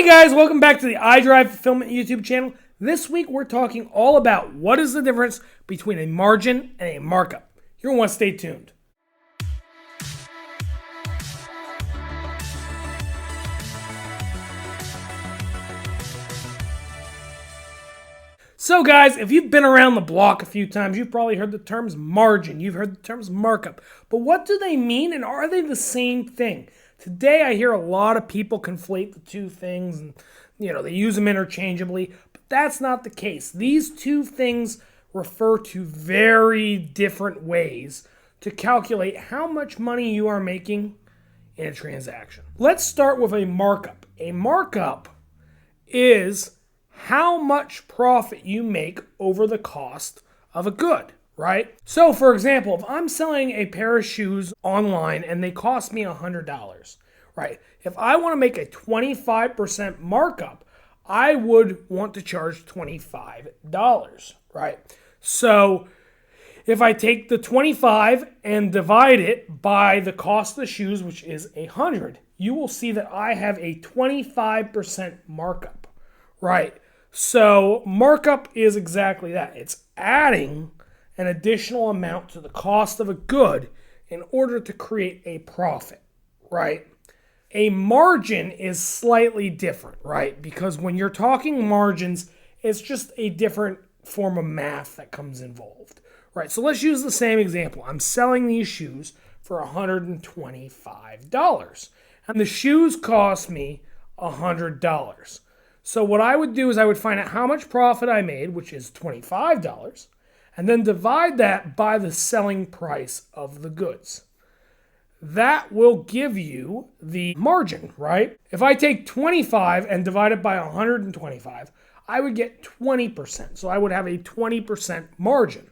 Hey guys, welcome back to the iDrive Fulfillment YouTube channel. This week we're talking all about what is the difference between a margin and a markup. You're going to want to stay tuned. So guys, if you've been around the block a few times, you've probably heard the terms margin, you've heard the terms markup. But what do they mean, and are they the same thing? Today I hear a lot of people conflate the two things and they use them interchangeably, but that's not the case. These two things refer to very different ways to calculate how much money you are making in a transaction. Let's start with a markup. A markup is how much profit you make over the cost of a good, right? So for example, if I'm selling a pair of shoes online and they cost me $100, right? If I want to make a 25% markup, I would want to charge $25, right? So if I take the 25 and divide it by the cost of the shoes, which is $100, you will see that I have a 25% markup, right? So markup is exactly that. It's adding an additional amount to the cost of a good in order to create a profit, right? A margin is slightly different, right? Because when you're talking margins, it's just a different form of math that comes involved, right? So let's use the same example. I'm selling these shoes for $125, and the shoes cost me $100. So what I would do is I would find out how much profit I made, which is $25, and then divide that by the selling price of the goods. That will give you the margin, right? If I take 25 and divide it by 125, I would get 20%. So I would have a 20% margin.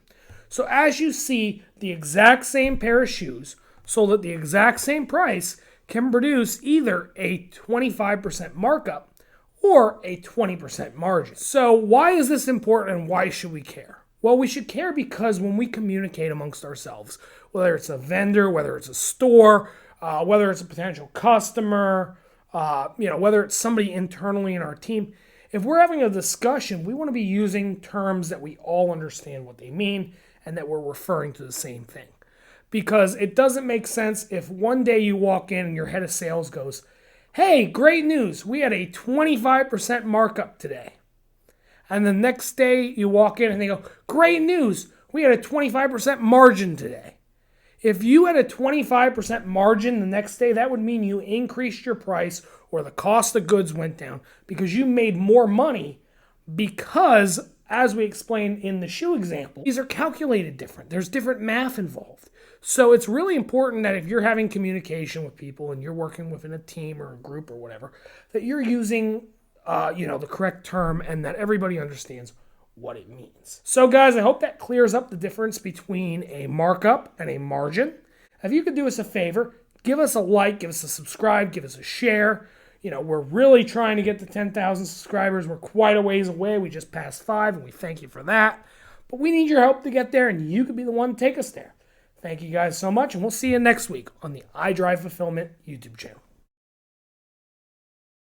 So as you see, the exact same pair of shoes sold at the exact same price can produce either a 25% markup or a 20% margin. So why is this important and why should we care? Well, we should care because when we communicate amongst ourselves, whether it's a vendor, whether it's a store, whether it's a potential customer, whether it's somebody internally in our team, if we're having a discussion, we want to be using terms that we all understand what they mean and that we're referring to the same thing. Because it doesn't make sense if one day you walk in and your head of sales goes, "Hey, great news, we had a 25% markup today." And the next day you walk in and they go, "Great news, we had a 25% margin today." If you had a 25% margin the next day, that would mean you increased your price or the cost of goods went down because you made more money because, as we explained in the shoe example, these are calculated different. There's different math involved. So it's really important that if you're having communication with people and you're working within a team or a group or whatever, that you're using the correct term and that everybody understands what it means. So guys, I hope that clears up the difference between a markup and a margin. If you could do us a favor, give us a like, give us a subscribe, give us a share. We're really trying to get to 10,000 subscribers. We're quite a ways away. We just passed 5 and we thank you for that. But we need your help to get there and you could be the one to take us there. Thank you guys so much and we'll see you next week on the iDrive Fulfillment YouTube channel.